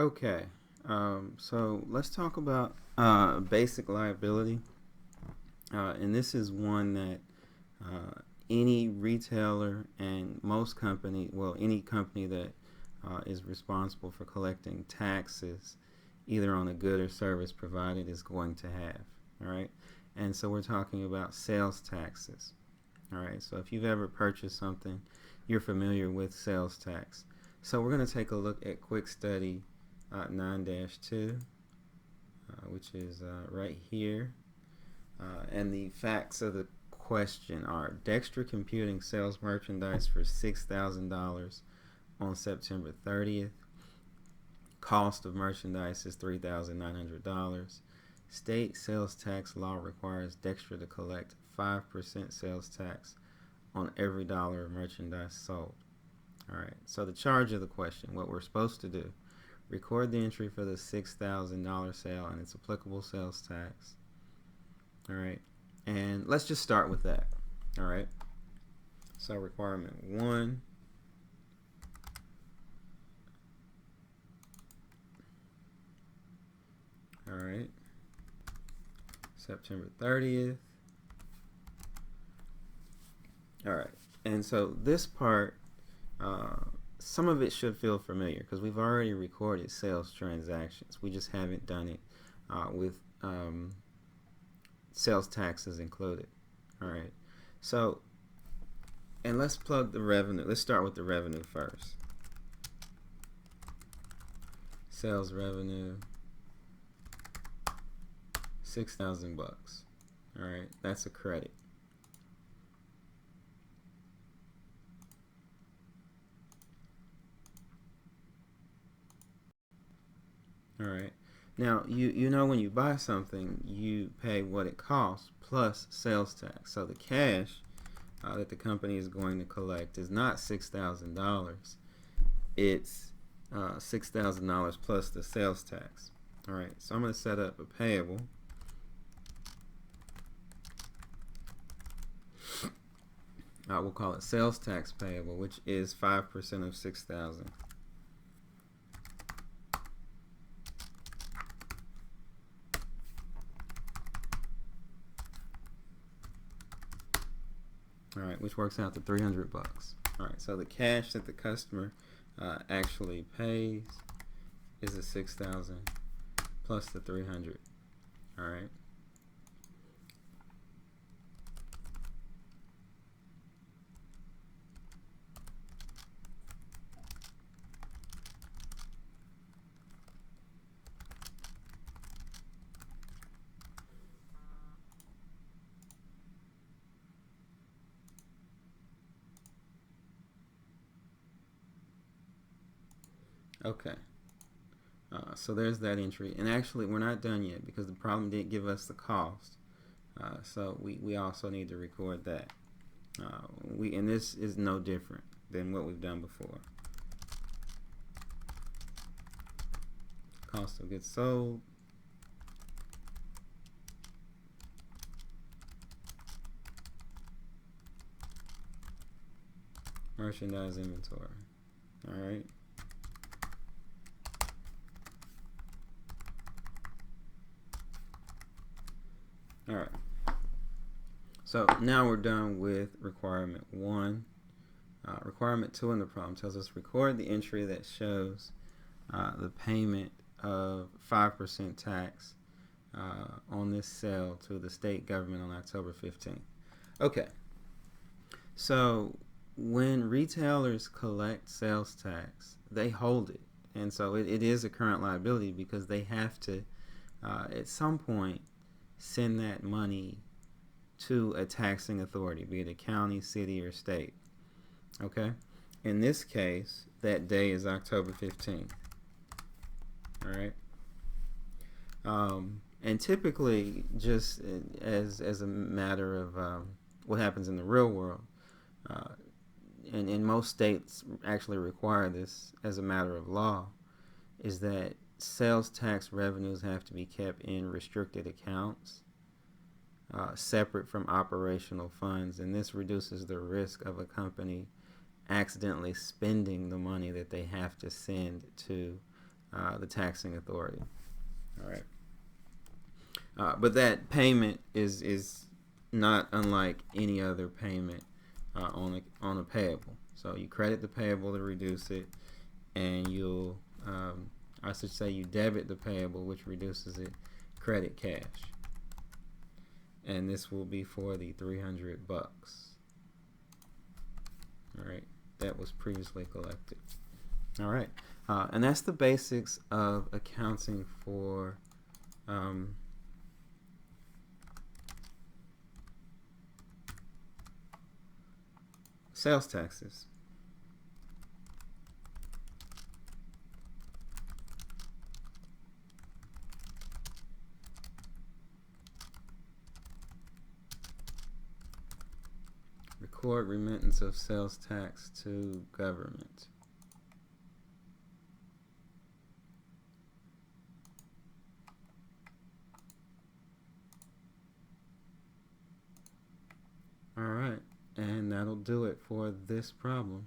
Okay, so let's talk about basic liability. And this is one that any retailer and most company, well, any company that is responsible for collecting taxes, either on a good or service provided, is going to have. All right, and so we're talking about sales taxes. All right, so if you've ever purchased something, you're familiar with sales tax. So we're going to take a look at Quick Study 9-2, which is right here. And the facts of the question are: Dexter Computing sells merchandise for $6,000 on September 30th. Cost of merchandise is $3,900. State sales tax law requires Dexter to collect 5% sales tax on every dollar of merchandise sold. All right, so the charge of the question, what we're supposed to do: record the entry for the $6,000 sale and its applicable sales tax. All right, and let's just start with that. All right, so requirement 1. All right, September 30th. All right, and so this part, some of it should feel familiar because we've already recorded sales transactions. We just haven't done it with sales taxes included. All right, so, and let's plug the revenue. Let's start with the revenue first. Sales revenue, $6,000. All right, that's a credit. All right. Now, you know when you buy something, you pay what it costs plus sales tax. So the cash that the company is going to collect is not $6,000. It's $6,000 plus the sales tax. All right. So I'm going to set up a payable. We'll call it sales tax payable, which is 5% of 6,000. All right, which works out to $300. All right, so the cash that the customer actually pays is the 6,000 plus the 300. All right. Okay. So there's that entry. And actually, we're not done yet because the problem didn't give us the cost. So we also need to record that. And this is no different than what we've done before. Cost of goods sold. Merchandise inventory. All right. All right. So now we're done with requirement 1. Requirement 2 in the problem tells us record the entry that shows the payment of 5% tax on this sale to the state government on October 15th. Okay. So when retailers collect sales tax, they hold it. And so it is a current liability because they have to, at some point, send that money to a taxing authority, be it a county, city, or state. Okay? In this case, that day is October 15th. All right? And typically, just as a matter of what happens in the real world, and most states actually require this as a matter of law, is that sales tax revenues have to be kept in restricted accounts, separate from operational funds, and this reduces the risk of a company accidentally spending the money that they have to send to the taxing authority. All right. But that payment is not unlike any other payment on a payable. So you credit the payable to reduce it, and you'll I should say you debit the payable, which reduces it, credit cash. And this will be for the $300. All right, that was previously collected. All right, and that's the basics of accounting for sales taxes. Record remittance of sales tax to government. All right, and that'll do it for this problem.